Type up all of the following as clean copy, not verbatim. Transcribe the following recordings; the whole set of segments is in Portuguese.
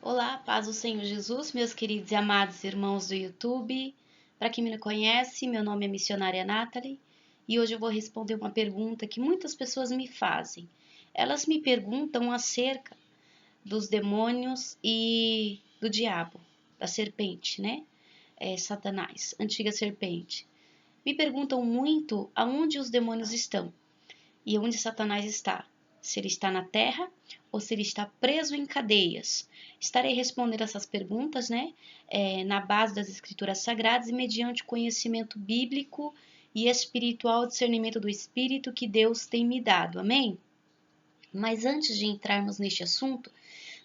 Olá, paz do Senhor Jesus, meus queridos e amados irmãos do YouTube. Para quem me não conhece, meu nome é Missionária Nathalie e hoje eu vou responder uma pergunta que muitas pessoas me fazem. Elas me perguntam acerca dos demônios e do diabo, da serpente, né? Satanás, antiga serpente. Me perguntam muito aonde os demônios estão e onde Satanás está. Se ele está na terra ou se ele está preso em cadeias. Estarei respondendo essas perguntas, né, na base das Escrituras Sagradas e mediante o conhecimento bíblico e espiritual, discernimento do Espírito que Deus tem me dado. Amém? Mas antes de entrarmos neste assunto,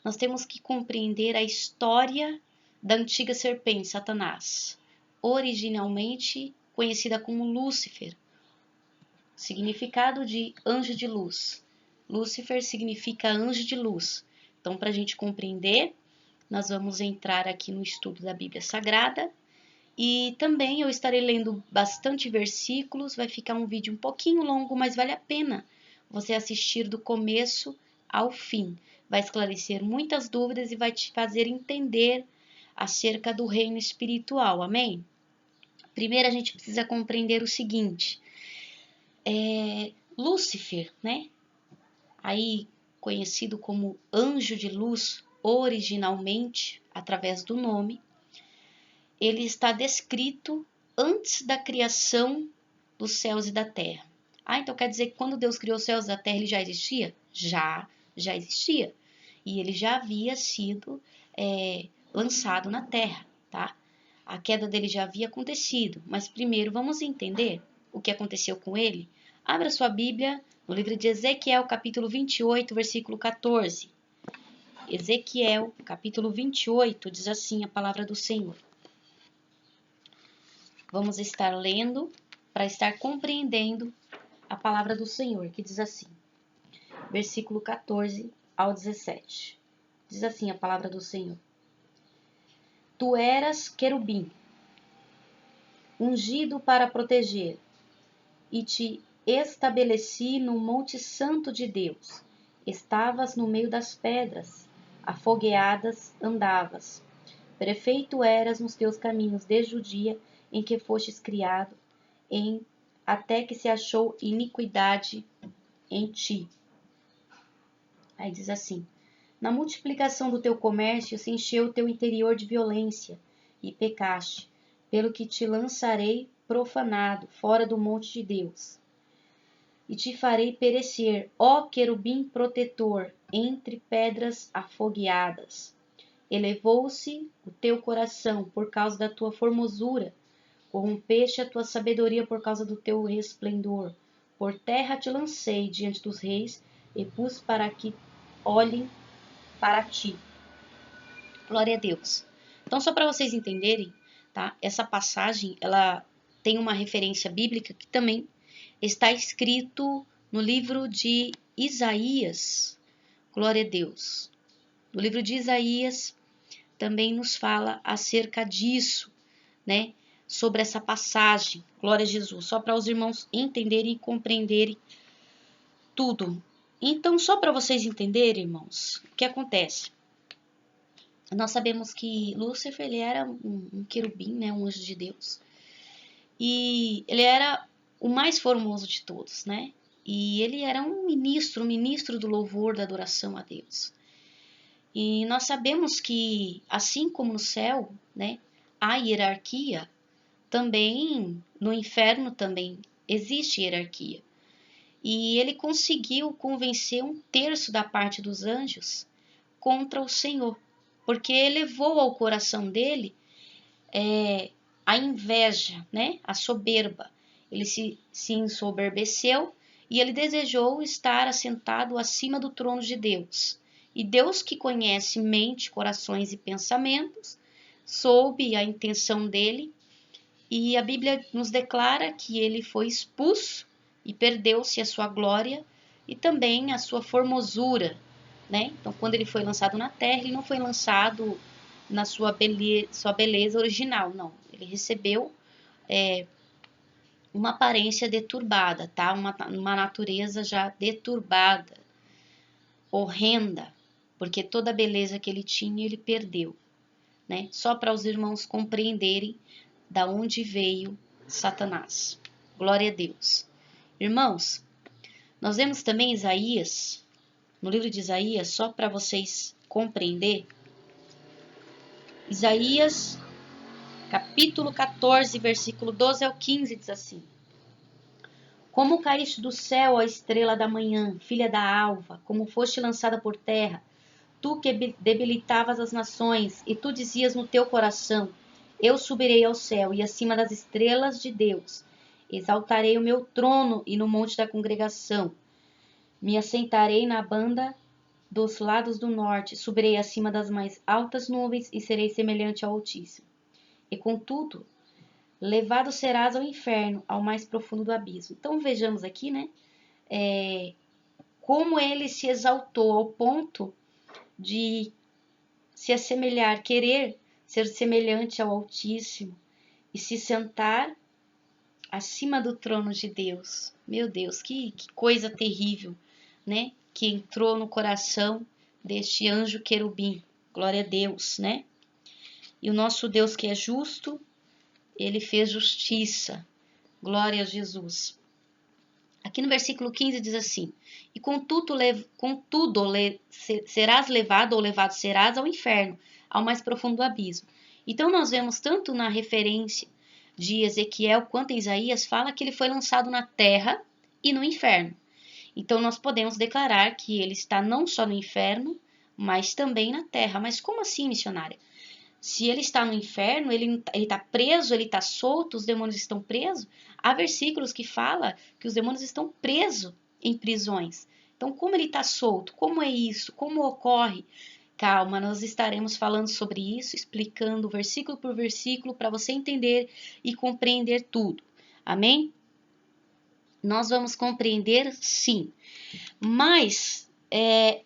nós temos que compreender a história da antiga serpente, Satanás, originalmente conhecida como Lúcifer, significado de anjo de luz. Lúcifer significa anjo de luz. Então, para a gente compreender, nós vamos entrar aqui no estudo da Bíblia Sagrada e também eu estarei lendo bastante versículos. Vai ficar um vídeo um pouquinho longo, mas vale a pena você assistir do começo ao fim. Vai esclarecer muitas dúvidas e vai te fazer entender acerca do reino espiritual. Amém? Primeiro, a gente precisa compreender o seguinte: Lúcifer, né? Aí conhecido como anjo de luz originalmente, através do nome, ele está descrito antes da criação dos céus e da terra. Então quer dizer que quando Deus criou os céus e a terra, ele já existia? Já existia. E ele já havia sido lançado na terra, tá? A queda dele já havia acontecido, mas primeiro vamos entender o que aconteceu com ele. Abra sua Bíblia no livro de Ezequiel, capítulo 28, versículo 14. Ezequiel, capítulo 28, diz assim a palavra do Senhor. Vamos estar lendo para estar compreendendo a palavra do Senhor, que diz assim, versículo 14 ao 17. Diz assim a palavra do Senhor. Tu eras querubim, ungido para proteger, e te estabeleci no monte santo de Deus. Estavas no meio das pedras, afogueadas andavas. Perfeito eras nos teus caminhos desde o dia em que fostes criado, até que se achou iniquidade em ti. Aí diz assim: na multiplicação do teu comércio se encheu o teu interior de violência, e pecaste, pelo que te lançarei profanado fora do monte de Deus. E te farei perecer, ó querubim protetor, entre pedras afogueadas. Elevou-se o teu coração por causa da tua formosura, corrompeste a tua sabedoria por causa do teu resplendor. Por terra te lancei diante dos reis, e pus para que olhem para ti. Glória a Deus. Então, só para vocês entenderem, tá? Essa passagem, ela tem uma referência bíblica que também está escrito no livro de Isaías. Glória a Deus. No livro de Isaías também nos fala acerca disso, né? Sobre essa passagem. Glória a Jesus. Só para os irmãos entenderem e compreenderem tudo. Então, só para vocês entenderem, irmãos, o que acontece? Nós sabemos que Lúcifer, ele era um querubim, né? Um anjo de Deus. E ele era o mais formoso de todos, né? E ele era um ministro do louvor, da adoração a Deus. E nós sabemos que, assim como no céu, né, há hierarquia, também no inferno também existe hierarquia. E ele conseguiu convencer um terço da parte dos anjos contra o Senhor, porque elevou ao coração dele a inveja, né, a soberba. Ele se ensoberbeceu e ele desejou estar assentado acima do trono de Deus. E Deus, que conhece mente, corações e pensamentos, soube a intenção dele, e a Bíblia nos declara que ele foi expulso e perdeu-se a sua glória e também a sua formosura, né? Então, quando ele foi lançado na terra, ele não foi lançado na sua beleza original, não. Ele recebeu uma aparência deturbada, tá? Uma natureza já deturbada, horrenda, porque toda a beleza que ele tinha, ele perdeu, né? Só para os irmãos compreenderem da onde veio Satanás. Glória a Deus. Irmãos, nós vemos também Isaías, no livro de Isaías, só para vocês compreender, Isaías, capítulo 14, versículo 12 ao 15, diz assim: Como caíste do céu, ó estrela da manhã, filha da alva, como foste lançada por terra, tu que debilitavas as nações, e tu dizias no teu coração: Eu subirei ao céu, e acima das estrelas de Deus exaltarei o meu trono, e no monte da congregação me assentarei na banda dos lados do norte, subirei acima das mais altas nuvens, e serei semelhante ao Altíssimo. E contudo, levado serás ao inferno, ao mais profundo do abismo. Então vejamos aqui, né, como ele se exaltou ao ponto de se assemelhar, querer ser semelhante ao Altíssimo e se sentar acima do trono de Deus. Meu Deus, que coisa terrível, né? Que entrou no coração deste anjo querubim. Glória a Deus, né? E o nosso Deus que é justo, ele fez justiça. Glória a Jesus. Aqui no versículo 15 diz assim: E contudo serás levado, ou levado serás ao inferno, ao mais profundo abismo. Então nós vemos tanto na referência de Ezequiel quanto em Isaías, fala que ele foi lançado na terra e no inferno. Então nós podemos declarar que ele está não só no inferno, mas também na terra. Mas como assim, missionária? Se ele está no inferno, ele está preso, ele está solto, os demônios estão presos. Há versículos que falam que os demônios estão presos em prisões. Então, como ele está solto? Como é isso? Como ocorre? Calma, nós estaremos falando sobre isso, explicando versículo por versículo para você entender e compreender tudo. Amém? Nós vamos compreender, sim. Mas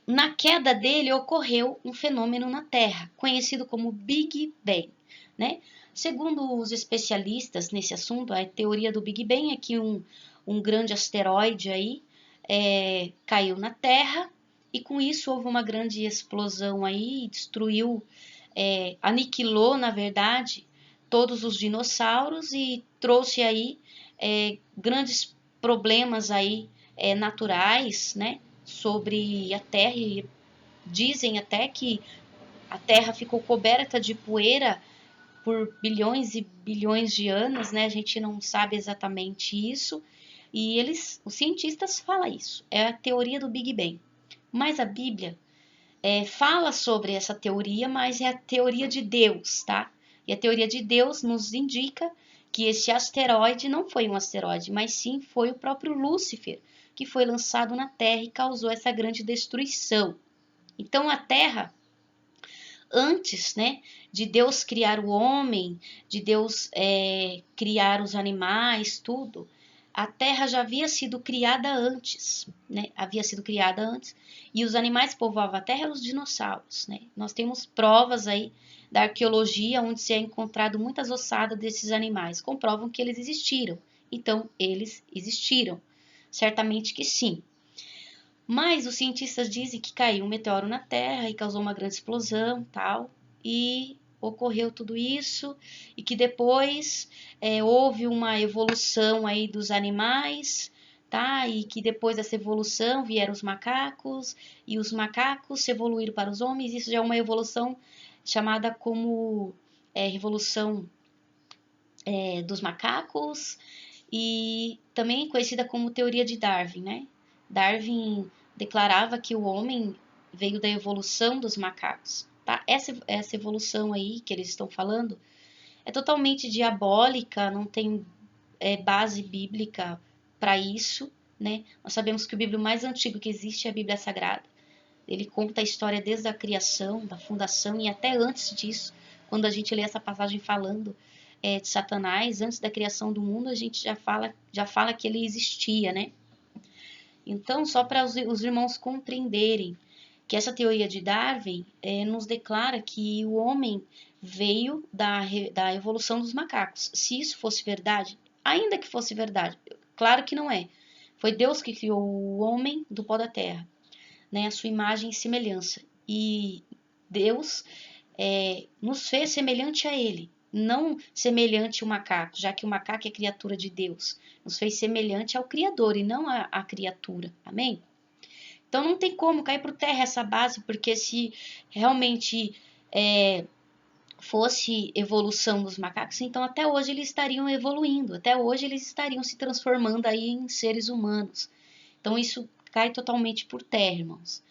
na queda dele ocorreu um fenômeno na Terra, conhecido como Big Bang, né? Segundo os especialistas nesse assunto, a teoria do Big Bang é que um grande asteroide aí caiu na Terra e com isso houve uma grande explosão aí, destruiu, aniquilou, na verdade, todos os dinossauros e trouxe aí grandes problemas aí naturais, né? Sobre a Terra, e dizem até que a Terra ficou coberta de poeira por bilhões e bilhões de anos, né? A gente não sabe exatamente isso, e os cientistas falam isso, é a teoria do Big Bang. Mas a Bíblia fala sobre essa teoria, mas é a teoria de Deus, tá? E a teoria de Deus nos indica que esse asteroide não foi um asteroide, mas sim foi o próprio Lúcifer, que foi lançado na Terra e causou essa grande destruição. Então a Terra, antes, né, de Deus criar o homem, de Deus criar os animais, tudo, a Terra já havia sido criada antes, né? Havia sido criada antes, e os animais que povoavam a Terra eram os dinossauros, né? Nós temos provas aí da arqueologia onde se é encontrado muitas ossadas desses animais, comprovam que eles existiram. Então, eles existiram. Certamente que sim. Mas os cientistas dizem que caiu um meteoro na Terra e causou uma grande explosão, tal, e ocorreu tudo isso, e que depois houve uma evolução aí dos animais, tá? E que depois dessa evolução vieram os macacos, e os macacos se evoluíram para os homens. Isso já é uma evolução chamada como revolução dos macacos, e também conhecida como teoria de Darwin, né? Darwin declarava que o homem veio da evolução dos macacos, tá? Essa evolução aí que eles estão falando é totalmente diabólica, não tem base bíblica para isso, né? Nós sabemos que o livro mais antigo que existe é a Bíblia Sagrada. Ele conta a história desde a criação, da fundação e até antes disso, quando a gente lê essa passagem falando de Satanás, antes da criação do mundo, a gente já fala que ele existia, né? Então, só para os irmãos compreenderem que essa teoria de Darwin nos declara que o homem veio da evolução dos macacos. Se isso fosse verdade, ainda que fosse verdade, claro que não é. Foi Deus que criou o homem do pó da terra, né, a sua imagem e semelhança. e Deus nos fez semelhante a Ele, não semelhante ao macaco, já que o macaco é criatura de Deus. Nos fez semelhante ao Criador e não à criatura. Amém? Então não tem como cair por terra essa base, porque se realmente fosse evolução dos macacos, então até hoje eles estariam evoluindo, até hoje eles estariam se transformando aí em seres humanos. Então isso cai totalmente por terra, irmãos.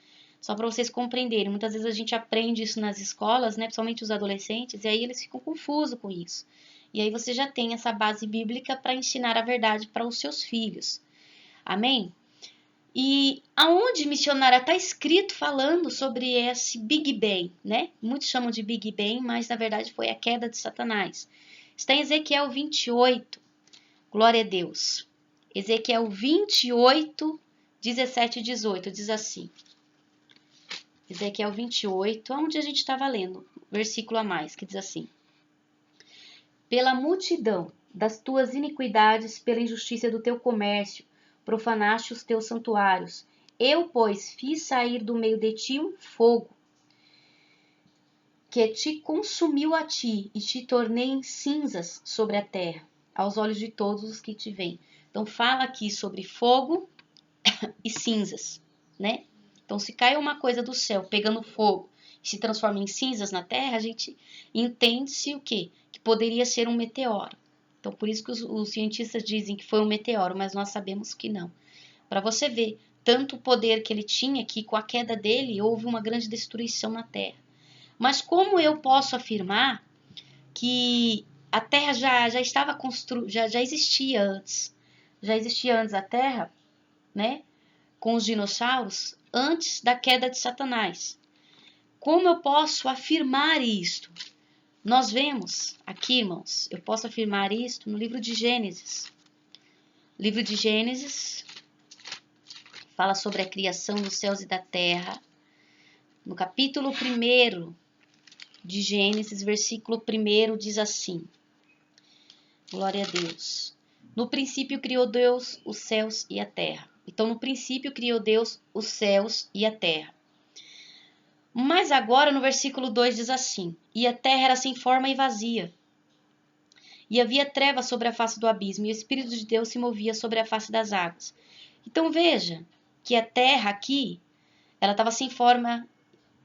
Só para vocês compreenderem, muitas vezes a gente aprende isso nas escolas, né, principalmente os adolescentes, e aí eles ficam confusos com isso. E aí você já tem essa base bíblica para ensinar a verdade para os seus filhos. Amém? E aonde missionária está escrito falando sobre esse Big Bang, né? Muitos chamam de Big Bang, mas na verdade foi a queda de Satanás. Está em Ezequiel 28, glória a Deus. Ezequiel 28, 17 e 18, diz assim. Ezequiel 28, onde a gente estava lendo, versículo a mais, que diz assim. Pela multidão das tuas iniquidades, pela injustiça do teu comércio, profanaste os teus santuários. Eu, pois, fiz sair do meio de ti um fogo, que te consumiu a ti, e te tornei em cinzas sobre a terra, aos olhos de todos os que te veem. Então, fala aqui sobre fogo e cinzas, né? Então, se cai uma coisa do céu pegando fogo e se transforma em cinzas na terra, a gente entende-se o quê? Que poderia ser um meteoro. Então, por isso que os cientistas dizem que foi um meteoro, mas nós sabemos que não. Para você ver tanto o poder que ele tinha, que com a queda dele houve uma grande destruição na terra. Mas como eu posso afirmar que a terra já estava construída, já existia antes? Já existia antes a terra, né? Com os dinossauros, antes da queda de Satanás. Como eu posso afirmar isto? Nós vemos aqui, irmãos, eu posso afirmar isto no livro de Gênesis. O livro de Gênesis fala sobre a criação dos céus e da terra. No capítulo 1 de Gênesis, versículo 1, diz assim. Glória a Deus. No princípio criou Deus os céus e a terra. Então, no princípio criou Deus os céus e a terra. Mas agora, no versículo 2, diz assim. E a terra era sem forma e vazia. E havia trevas sobre a face do abismo, e o Espírito de Deus se movia sobre a face das águas. Então, veja que a terra aqui, ela estava sem forma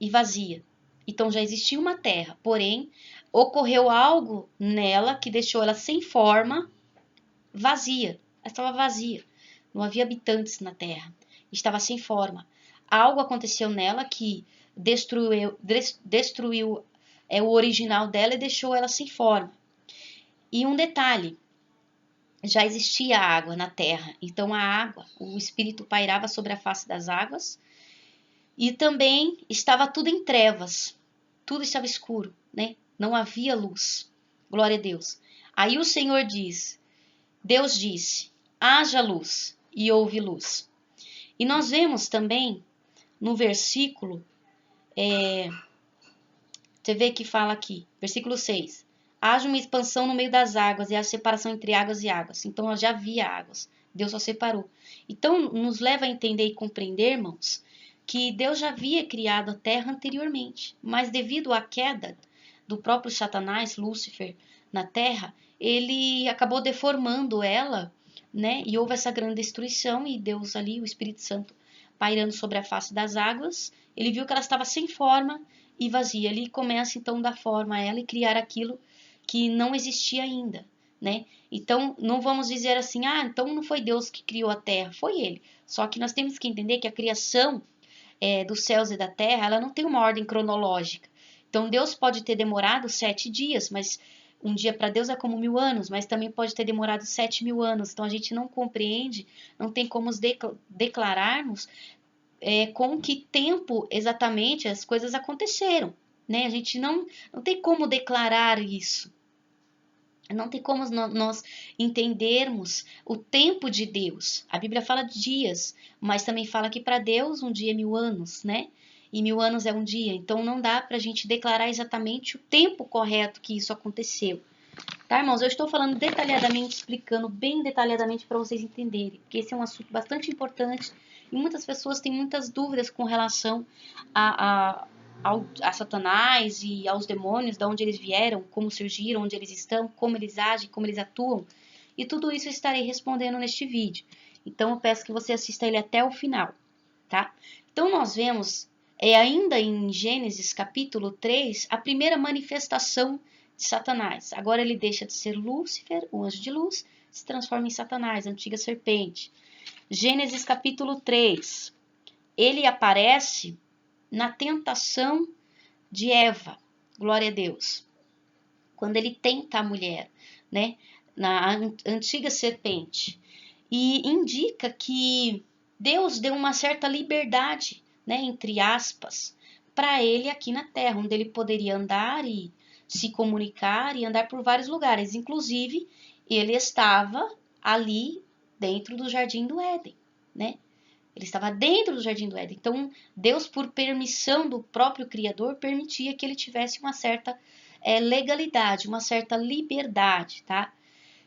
e vazia. Então, já existia uma terra, porém, ocorreu algo nela que deixou ela sem forma, vazia. Ela estava vazia. Não havia habitantes na terra. Estava sem forma. Algo aconteceu nela que destruiu o original dela e deixou ela sem forma. E um detalhe, já existia água na terra, então a água, o Espírito pairava sobre a face das águas e também estava tudo em trevas, tudo estava escuro, né? Não havia luz, glória a Deus. Aí o Senhor diz, Deus disse, haja luz e houve luz. E nós vemos também no versículo, você vê que fala aqui, versículo 6, haja uma expansão no meio das águas e a separação entre águas e águas. Então, já havia águas. Deus só separou. Então, nos leva a entender e compreender, irmãos, que Deus já havia criado a terra anteriormente. Mas devido à queda do próprio Satanás, Lúcifer, na terra, ele acabou deformando ela, né? E houve essa grande destruição e Deus ali, o Espírito Santo, pairando sobre a face das águas, ele viu que ela estava sem forma e vazia. Ele começa, então, a dar forma a ela e criar aquilo que não existia ainda, né? Então, não vamos dizer assim, então não foi Deus que criou a terra, foi ele. Só que nós temos que entender que a criação dos céus e da terra, ela não tem uma ordem cronológica. Então, Deus pode ter demorado 7 dias, mas um dia para Deus é como 1000 anos, mas também pode ter demorado 7.000 anos. Então, a gente não compreende, não tem como declararmos com que tempo exatamente as coisas aconteceram, né? A gente não tem como declarar isso. Não tem como nós entendermos o tempo de Deus. A Bíblia fala de dias, mas também fala que para Deus um dia é 1000 anos, né? E 1000 anos é um dia. Então não dá para a gente declarar exatamente o tempo correto que isso aconteceu. Tá, irmãos? Eu estou falando detalhadamente, explicando bem detalhadamente para vocês entenderem, porque esse é um assunto bastante importante e muitas pessoas têm muitas dúvidas com relação a Satanás e aos demônios, de onde eles vieram, como surgiram, onde eles estão, como eles agem, como eles atuam. E tudo isso eu estarei respondendo neste vídeo. Então eu peço que você assista ele até o final, tá? Então nós vemos, ainda em Gênesis capítulo 3, a primeira manifestação de Satanás. Agora ele deixa de ser Lúcifer, o anjo de luz, se transforma em Satanás, a antiga serpente. Gênesis capítulo 3, ele aparece na tentação de Eva, glória a Deus, quando ele tenta a mulher, né, na antiga serpente, e indica que Deus deu uma certa liberdade, né, entre aspas, para ele aqui na terra, onde ele poderia andar e se comunicar e andar por vários lugares, inclusive ele estava ali dentro do Jardim do Éden, né? Ele estava dentro do Jardim do Éden. Então, Deus, por permissão do próprio Criador, permitia que ele tivesse uma certa legalidade, uma certa liberdade, tá?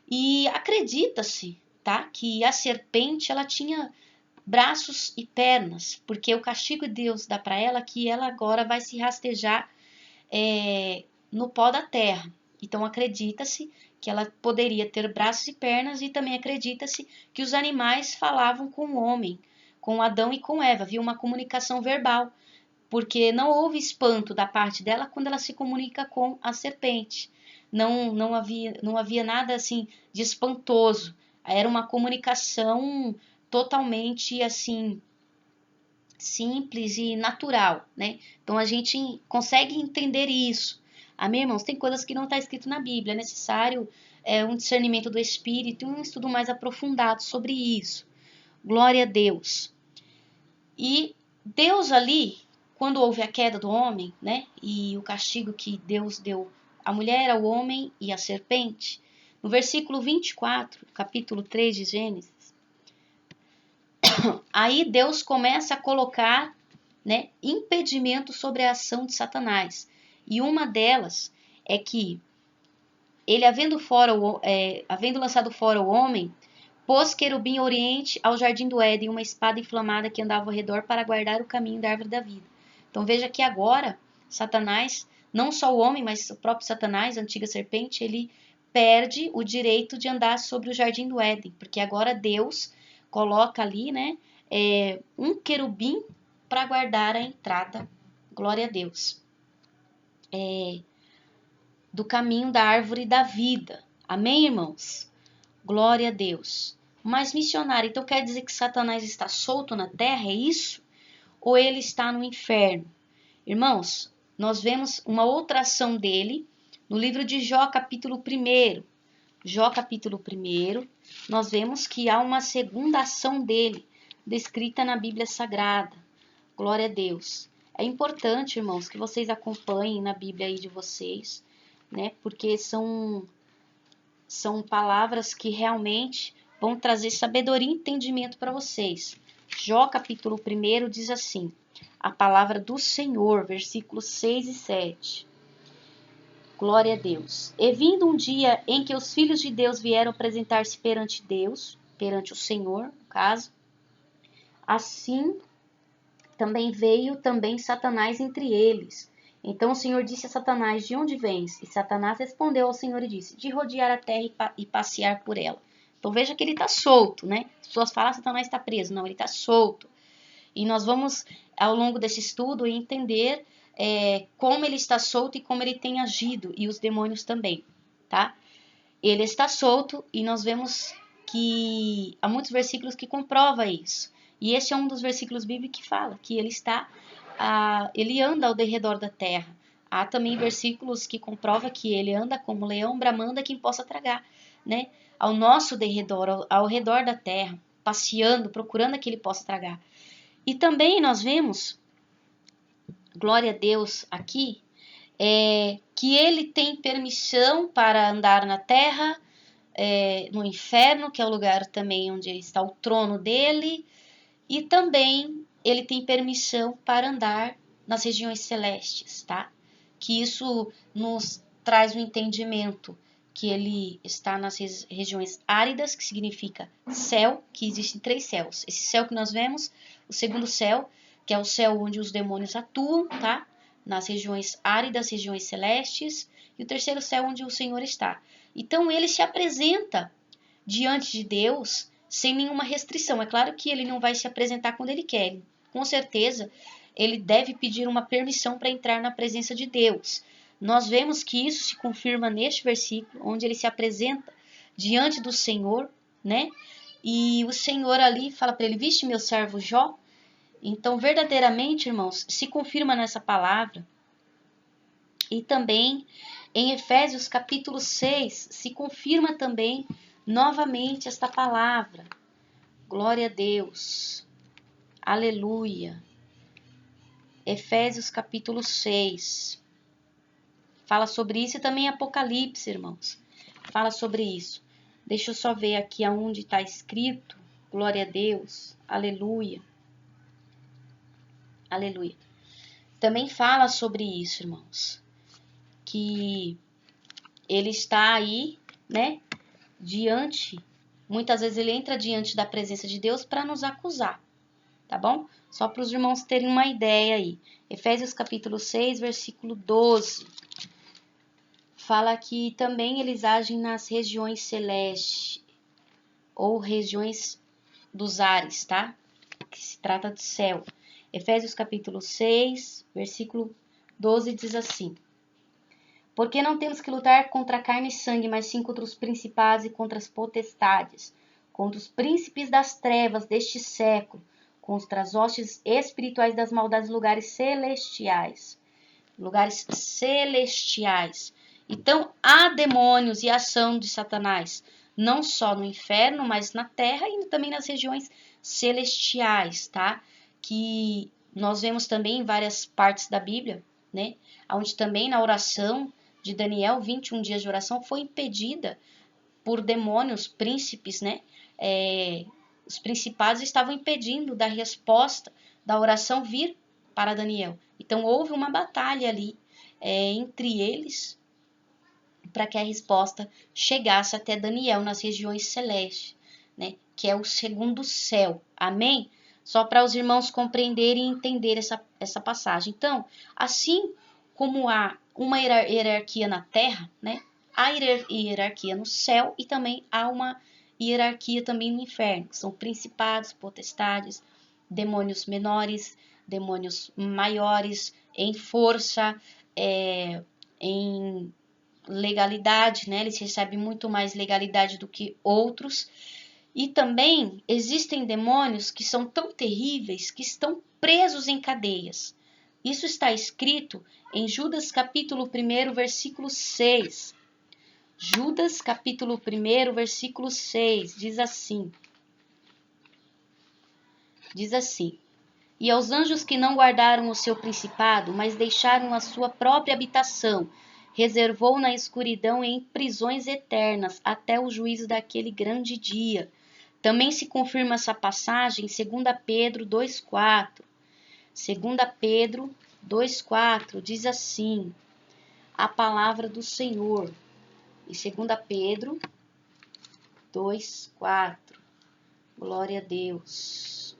E acredita-se, tá, que a serpente, ela tinha braços e pernas, porque o castigo de Deus dá para ela que ela agora vai se rastejar no pó da terra. Então, acredita-se que ela poderia ter braços e pernas, e também acredita-se que os animais falavam com o homem, com Adão e com Eva, havia uma comunicação verbal, porque não houve espanto da parte dela quando ela se comunica com a serpente. Não havia nada assim de espantoso. Era uma comunicação totalmente assim simples e natural, né? Então a gente consegue entender isso. Amém, irmãos? Tem coisas que não está escrito na Bíblia. É necessário um discernimento do Espírito e um estudo mais aprofundado sobre isso. Glória a Deus. E Deus ali, quando houve a queda do homem, né, e o castigo que Deus deu à mulher, ao homem e à serpente, no versículo 24, capítulo 3 de Gênesis, aí Deus começa a colocar, né, impedimentos sobre a ação de Satanás. E uma delas é que ele, havendo lançado fora o homem, pôs querubim oriente ao jardim do Éden, uma espada inflamada que andava ao redor para guardar o caminho da árvore da vida. Então veja que agora Satanás, não só o homem, mas o próprio Satanás, a antiga serpente, ele perde o direito de andar sobre o jardim do Éden, porque agora Deus coloca ali, né, um querubim para guardar a entrada, glória a Deus, do caminho da árvore da vida. Amém, irmãos? Glória a Deus. Mas missionário, então quer dizer que Satanás está solto na terra, é isso? Ou ele está no inferno? Irmãos, nós vemos uma outra ação dele no livro de Jó, capítulo 1. Jó, capítulo 1, nós vemos que há uma segunda ação dele, descrita na Bíblia Sagrada. Glória a Deus. É importante, irmãos, que vocês acompanhem na Bíblia aí de vocês, né? Porque são palavras que realmente vão trazer sabedoria e entendimento para vocês. Jó capítulo 1 diz assim, a palavra do Senhor, versículos 6 e 7. Glória a Deus. E vindo um dia em que os filhos de Deus vieram apresentar-se perante Deus, perante o Senhor, no caso, assim também veio também Satanás entre eles. Então o Senhor disse a Satanás, de onde vens? E Satanás respondeu ao Senhor e disse, de rodear a terra e passear por ela. Então veja que ele está solto, né? As pessoas falam que Satanás está preso. Não, ele está solto. E nós vamos, ao longo desse estudo, entender como ele está solto e como ele tem agido. E os demônios também, tá? Ele está solto e nós vemos que há muitos versículos que comprovam isso. E esse é um dos versículos bíblicos que fala que ele anda ao derredor da terra. Há também versículos que comprovam que ele anda como leão bramando a quem possa tragar, né? Ao nosso derredor, ao redor da terra, passeando, procurando a que ele possa tragar. E também nós vemos, glória a Deus aqui, que ele tem permissão para andar na terra, no inferno, que é o lugar também onde está o trono dele, e também ele tem permissão para andar nas regiões celestes, tá? Que isso nos traz um entendimento que ele está nas regiões áridas, que significa céu, que existem 3 céus. Esse céu que nós vemos, o segundo céu, que é o céu onde os demônios atuam, tá? nas regiões áridas, regiões celestes, e o terceiro céu onde o Senhor está. Então ele se apresenta diante de Deus sem nenhuma restrição. É claro que ele não vai se apresentar quando ele quer. Com certeza, ele deve pedir uma permissão para entrar na presença de Deus. Nós vemos que isso se confirma neste versículo, onde ele se apresenta diante do Senhor, né? E o Senhor ali fala para ele: viste meu servo Jó? Então, verdadeiramente, irmãos, se confirma nessa palavra. E também em Efésios capítulo 6, se confirma também novamente esta palavra. Glória a Deus. Aleluia. Efésios capítulo 6. Fala sobre isso, e também Apocalipse, irmãos. Fala sobre isso. Deixa eu só ver aqui aonde está escrito. Glória a Deus. Aleluia. Aleluia. Também fala sobre isso, irmãos. Que ele está aí, né? Diante. Muitas vezes ele entra diante da presença de Deus para nos acusar. Tá bom? Só para os irmãos terem uma ideia aí. Efésios capítulo 6, versículo 12. Fala que também eles agem nas regiões celestes ou regiões dos ares, tá? Que se trata do céu. Efésios capítulo 6, versículo 12 diz assim: porque não temos que lutar contra carne e sangue, mas sim contra os principados e contra as potestades, contra os príncipes das trevas deste século, contra as hostes espirituais das maldades lugares celestiais. Lugares celestiais. Então, há demônios e ação de Satanás, não só no inferno, mas na terra e também nas regiões celestiais, tá? Que nós vemos também em várias partes da Bíblia, né? Onde também na oração de Daniel, 21 dias de oração, foi impedida por demônios, príncipes, né? Os principados estavam impedindo da resposta da oração vir para Daniel. Então, houve uma batalha ali entre eles para que a resposta chegasse até Daniel nas regiões celestes, né? Que é o segundo céu. Amém? Só para os irmãos compreenderem e entender essa passagem. Então, assim como há uma hierarquia na terra, né? Há hierarquia no céu e também há uma hierarquia também no inferno, que são principados, potestades, demônios menores, demônios maiores, em força, em legalidade, né? Eles recebem muito mais legalidade do que outros. E também existem demônios que são tão terríveis que estão presos em cadeias. Isso está escrito em Judas capítulo 1, versículo 6. Judas capítulo 1, versículo 6, diz assim. Diz assim: e aos anjos que não guardaram o seu principado, mas deixaram a sua própria habitação, reservou na escuridão e em prisões eternas, até o juízo daquele grande dia. Também se confirma essa passagem em 2 Pedro 2,4. 2 Pedro 2,4 diz assim, a palavra do Senhor. E 2 Pedro 2,4. Glória a Deus.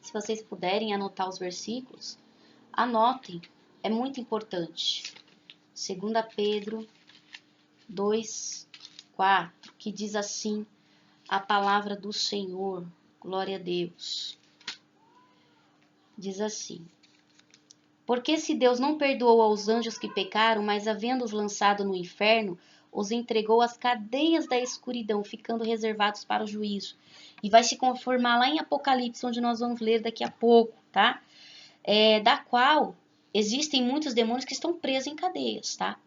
Se vocês puderem anotar os versículos, anotem, é muito importante. 2 Pedro 2,4, que diz assim, a palavra do Senhor, glória a Deus. Diz assim, porque se Deus não perdoou aos anjos que pecaram, mas havendo-os lançado no inferno, os entregou às cadeias da escuridão, ficando reservados para o juízo. E vai se conformar lá em Apocalipse, onde nós vamos ler daqui a pouco, tá? Da qual existem muitos demônios que estão presos em cadeias, tá?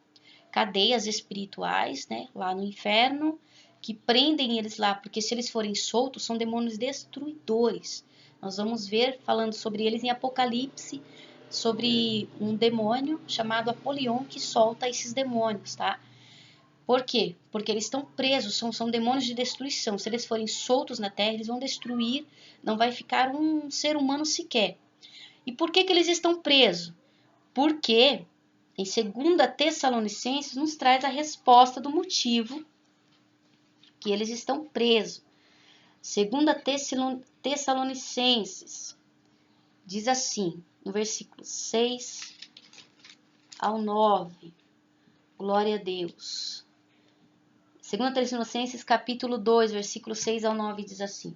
Cadeias espirituais, né? Lá no inferno, que prendem eles lá, porque se eles forem soltos, são demônios destruidores. Nós vamos ver, falando sobre eles em Apocalipse, sobre um demônio chamado Apolion, que solta esses demônios, tá? Por quê? Porque eles estão presos, são demônios de destruição. Se eles forem soltos na terra, eles vão destruir, não vai ficar um ser humano sequer. E por que eles estão presos? Porque em 2 Tessalonicenses nos traz a resposta do motivo que eles estão presos. 2 Tessalonicenses diz assim, no versículo 6 ao 9. Glória a Deus. 2 Tessalonicenses capítulo 2, versículo 6 ao 9 diz assim: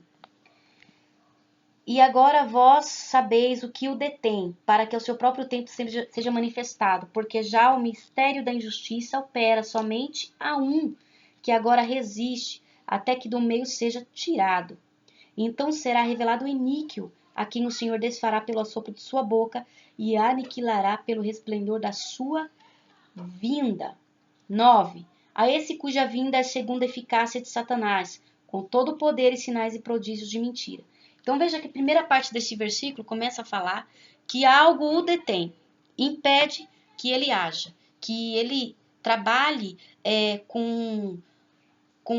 E agora vós sabeis o que o detém, para que ao seu próprio tempo seja manifestado, porque já o mistério da injustiça opera somente a um, que agora resiste, até que do meio seja tirado. E então será revelado o iníquo, a quem o Senhor desfará pelo assopro de sua boca e aniquilará pelo resplendor da sua vinda. 9. A esse cuja vinda é segundo a eficácia de Satanás, com todo o poder e sinais e prodígios de mentira. Então veja que a primeira parte deste versículo começa a falar que algo o detém, impede que ele haja, que ele trabalhe com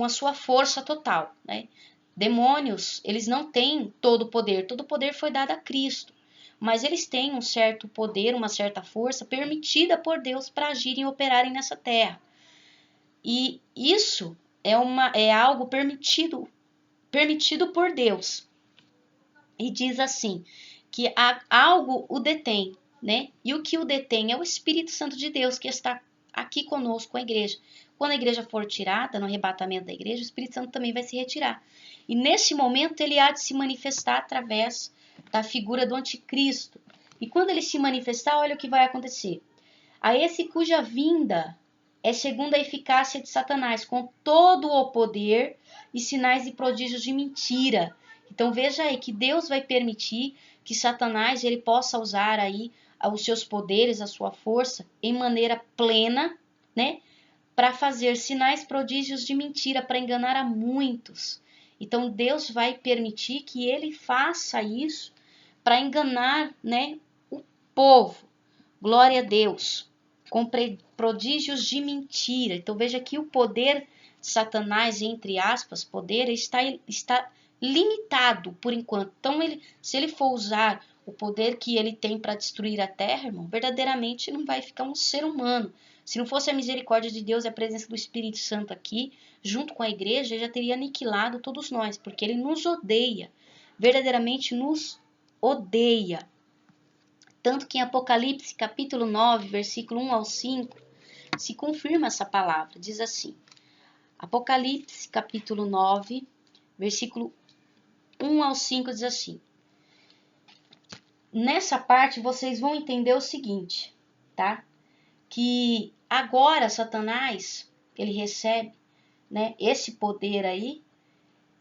a sua força total, né? Demônios, eles não têm todo o poder foi dado a Cristo, mas eles têm um certo poder, uma certa força permitida por Deus para agirem e operarem nessa terra. E isso é algo permitido por Deus. E diz assim, que algo o detém, né? E o que o detém é o Espírito Santo de Deus que está aqui conosco, com a igreja. Quando a igreja for tirada, no arrebatamento da igreja, o Espírito Santo também vai se retirar. E nesse momento ele há de se manifestar através da figura do anticristo. E quando ele se manifestar, olha o que vai acontecer. A esse cuja vinda é segundo a eficácia de Satanás, com todo o poder e sinais e prodígios de mentira. Então veja aí que Deus vai permitir que Satanás ele possa usar aí os seus poderes, a sua força, em maneira plena, né? Para fazer sinais, prodígios de mentira, para enganar a muitos. Então Deus vai permitir que ele faça isso para enganar, né, o povo. Glória a Deus. Com prodígios de mentira. Então veja que o poder de Satanás, entre aspas, poder está limitado por enquanto. Então se ele for usar o poder que ele tem para destruir a terra, irmão, verdadeiramente não vai ficar um ser humano. Se não fosse a misericórdia de Deus e a presença do Espírito Santo aqui, junto com a igreja, ele já teria aniquilado todos nós, porque ele nos odeia, verdadeiramente nos odeia. Tanto que em Apocalipse, capítulo 9, versículo 1 ao 5, se confirma essa palavra. Diz assim, Apocalipse, capítulo 9, versículo 1 ao 5, diz assim. Nessa parte, vocês vão entender o seguinte, tá? Que agora Satanás, ele recebe, né, esse poder aí,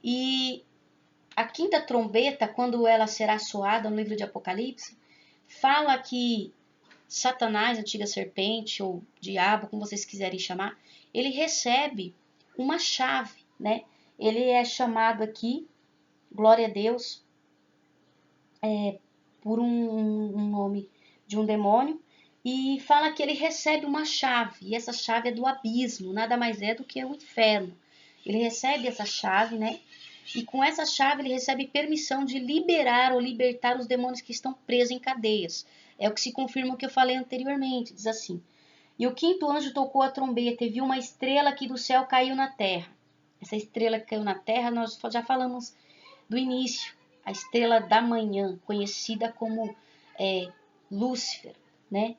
e a quinta trombeta, quando ela será soada no livro de Apocalipse, fala que Satanás, antiga serpente, ou diabo, como vocês quiserem chamar, ele recebe uma chave, né? Ele é chamado aqui, glória a Deus, por um nome de um demônio, e fala que ele recebe uma chave, e essa chave é do abismo, nada mais é do que o inferno. Ele recebe essa chave, né? E com essa chave ele recebe permissão de liberar ou libertar os demônios que estão presos em cadeias. É o que se confirma o que eu falei anteriormente, diz assim. E o quinto anjo tocou a trombeta e viu uma estrela que do céu caiu na terra. Essa estrela que caiu na terra, nós já falamos do início. A estrela da manhã, conhecida como Lúcifer, né?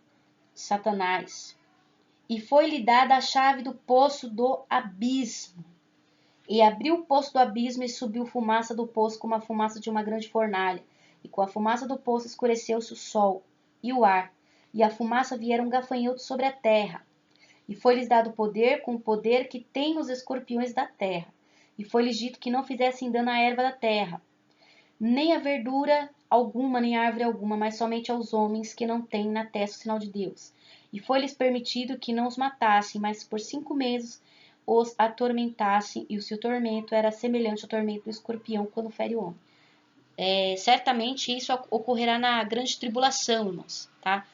Satanás. E foi-lhe dada a chave do poço do abismo. E abriu o poço do abismo e subiu fumaça do poço como a fumaça de uma grande fornalha. E com a fumaça do poço escureceu-se o sol e o ar. E a fumaça vieram gafanhotos sobre a terra. E foi-lhes dado poder com o poder que têm os escorpiões da terra. E foi-lhes dito que não fizessem dano à erva da terra, nem a verdura alguma, nem a árvore alguma, mas somente aos homens que não têm na testa o sinal de Deus. E foi-lhes permitido que não os matassem, mas por 5 meses os atormentassem, e o seu tormento era semelhante ao tormento do escorpião quando fere o homem. Certamente isso ocorrerá na grande tribulação, irmãos, tá?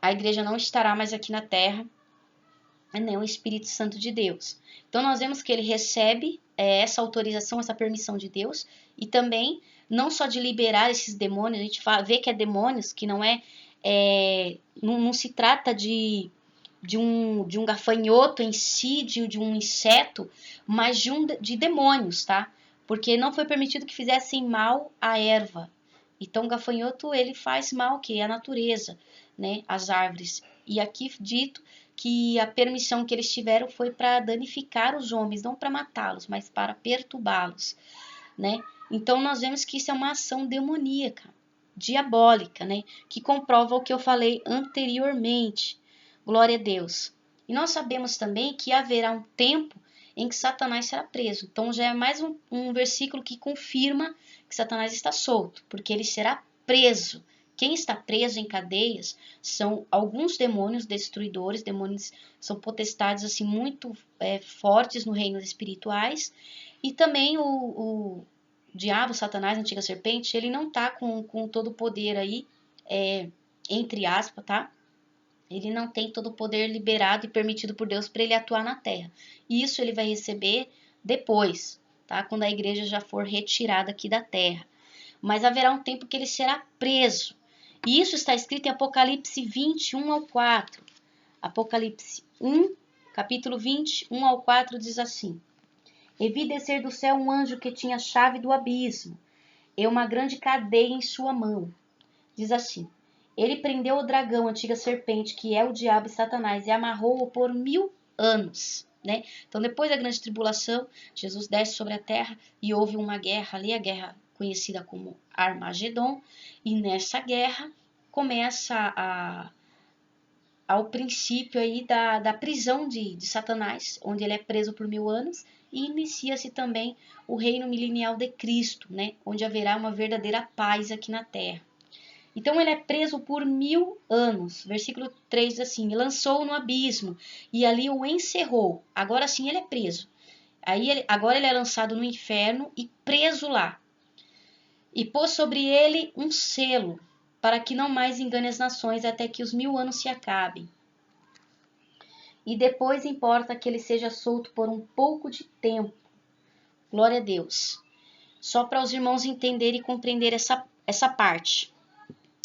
A igreja não estará mais aqui na terra, nem o Espírito Santo de Deus. Então nós vemos que ele recebe essa autorização, essa permissão de Deus, e também não só de liberar esses demônios, a gente vê que é demônios, que não não se trata de um gafanhoto em si, de um inseto, mas de demônios, tá? Porque não foi permitido que fizessem mal à erva. Então, o gafanhoto, ele faz mal, que é a natureza, né? As árvores. E aqui dito que a permissão que eles tiveram foi para danificar os homens, não para matá-los, mas para perturbá-los, né? Então, nós vemos que isso é uma ação demoníaca, diabólica, né? Que comprova o que eu falei anteriormente. Glória a Deus. E nós sabemos também que haverá um tempo em que Satanás será preso. Então, já é mais um versículo que confirma que Satanás está solto, porque ele será preso. Quem está preso em cadeias são alguns demônios destruidores, demônios são potestades assim muito fortes no reino espirituais, e também o diabo, Satanás, a antiga serpente, ele não está com todo o poder aí, entre aspas, tá? Ele não tem todo o poder liberado e permitido por Deus para ele atuar na terra. E isso ele vai receber depois, tá? Quando a igreja já for retirada aqui da terra. Mas haverá um tempo que ele será preso. E isso está escrito em Apocalipse 20, 1 ao 4. Apocalipse 1, capítulo 20, 1 ao 4 diz assim: E vi descer do céu um anjo que tinha a chave do abismo e uma grande cadeia em sua mão. Diz assim: Ele prendeu o dragão, a antiga serpente, que é o diabo e Satanás, e amarrou-o por 1000 anos. Né? Então, depois da grande tribulação, Jesus desce sobre a terra e houve uma guerra ali, a guerra conhecida como Armagedon, e nessa guerra começa ao princípio aí da prisão de Satanás, onde ele é preso por 1000 anos, e inicia-se também o reino milenial de Cristo, né? Onde haverá uma verdadeira paz aqui na terra. Então ele é preso por 1000 anos. Versículo 3 diz assim: lançou-o no abismo e ali o encerrou. Agora sim ele é preso. Agora ele é lançado no inferno e preso lá. E pôs sobre ele um selo, para que não mais engane as nações até que os 1000 anos se acabem. E depois importa que ele seja solto por um pouco de tempo. Glória a Deus. Só para os irmãos entenderem e compreender essa parte.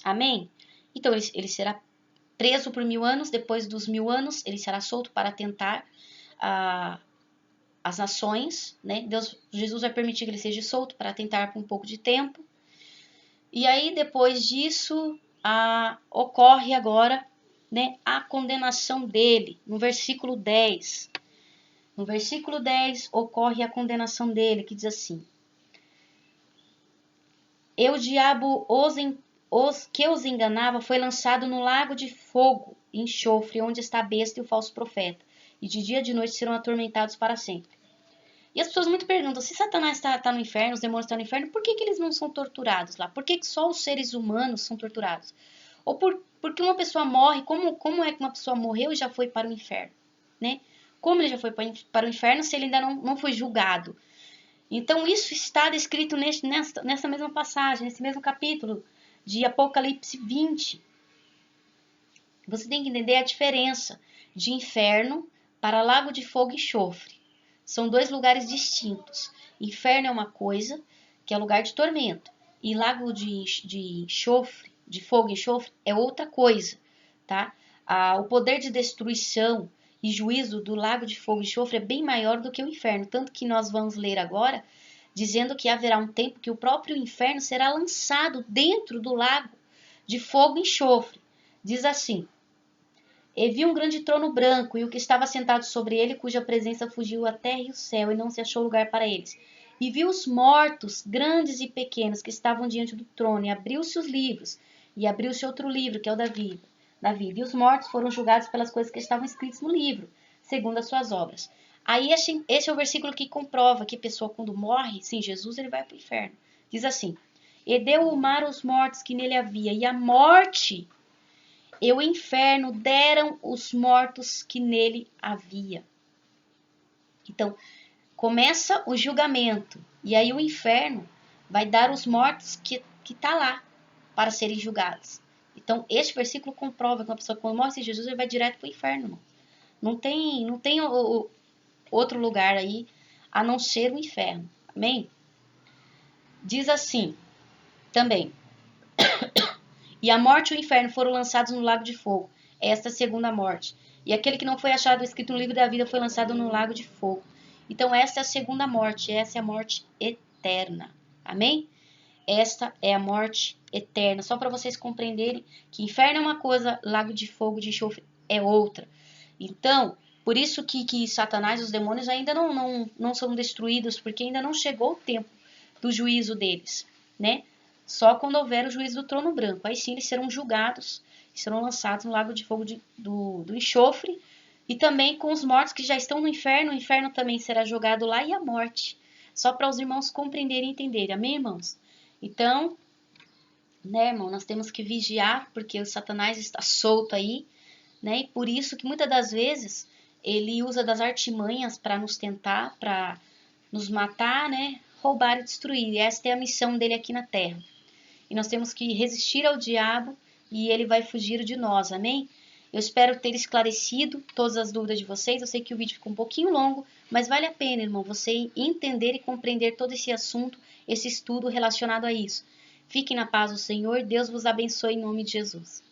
Amém? Então ele será preso por 1000 anos, depois dos 1000 anos ele será solto para tentar as nações, né? Jesus vai permitir que ele seja solto para tentar por um pouco de tempo. E aí depois disso ocorre agora, né, a condenação dele, no versículo 10. No versículo 10 ocorre a condenação dele, que diz assim: E o diabo que os enganava foi lançado no lago de fogo e enxofre, onde está a besta e o falso profeta, e de dia e de noite serão atormentados para sempre. E as pessoas muito perguntam, se Satanás está no inferno, os demônios estão no inferno, por que eles não são torturados lá? Por que só os seres humanos são torturados? Ou porque uma pessoa morre, como é que uma pessoa morreu e já foi para o inferno? Né? Como ele já foi para o inferno se ele ainda não foi julgado? Então isso está descrito nessa mesma passagem, nesse mesmo capítulo de Apocalipse 20. Você tem que entender a diferença de inferno para lago de fogo e enxofre. São dois lugares distintos. Inferno é uma coisa, que é lugar de tormento. E lago de enxofre, de fogo e enxofre, é outra coisa. Tá? O poder de destruição e juízo do lago de fogo e enxofre é bem maior do que o inferno. Tanto que nós vamos ler agora, dizendo que haverá um tempo que o próprio inferno será lançado dentro do lago de fogo e enxofre. Diz assim: E vi um grande trono branco, e o que estava sentado sobre ele, cuja presença fugiu a terra e o céu, e não se achou lugar para eles. E vi os mortos, grandes e pequenos, que estavam diante do trono, e abriu-se os livros, e abriu-se outro livro, que é o da vida. E os mortos foram julgados pelas coisas que estavam escritas no livro, segundo as suas obras. Aí esse é o versículo que comprova que a pessoa, quando morre sem Jesus, ele vai para o inferno. Diz assim: E deu o mar os mortos que nele havia, e a morte e o inferno deram os mortos que nele havia. Então, começa o julgamento. E aí o inferno vai dar os mortos que está lá para serem julgados. Então, este versículo comprova que uma pessoa, quando morre sem Jesus, ele vai direto para o inferno. Irmão. Não tem outro lugar aí a não ser o inferno. Amém? Diz assim também: E a morte e o inferno foram lançados no lago de fogo. Esta é a segunda morte. E aquele que não foi achado escrito no livro da vida foi lançado no lago de fogo. Então esta é a segunda morte. Essa é a morte eterna. Amém? Esta é a morte eterna. Só para vocês compreenderem que inferno é uma coisa, lago de fogo, de enxofre é outra. Então, por isso que Satanás e os demônios ainda não são destruídos, porque ainda não chegou o tempo do juízo deles, né? Só quando houver o juízo do trono branco. Aí sim eles serão julgados e serão lançados no lago de fogo do enxofre. E também com os mortos que já estão no inferno. O inferno também será jogado lá e a morte. Só para os irmãos compreenderem e entenderem. Amém, irmãos? Então, né, irmão, nós temos que vigiar, porque o Satanás está solto aí, né? E por isso que muitas das vezes ele usa das artimanhas para nos tentar, para nos matar, né? Roubar e destruir. E esta é a missão dele aqui na terra. E nós temos que resistir ao diabo e ele vai fugir de nós, amém? Eu espero ter esclarecido todas as dúvidas de vocês. Eu sei que o vídeo ficou um pouquinho longo, mas vale a pena, irmão, você entender e compreender todo esse assunto, esse estudo relacionado a isso. Fiquem na paz do Senhor. Deus vos abençoe em nome de Jesus.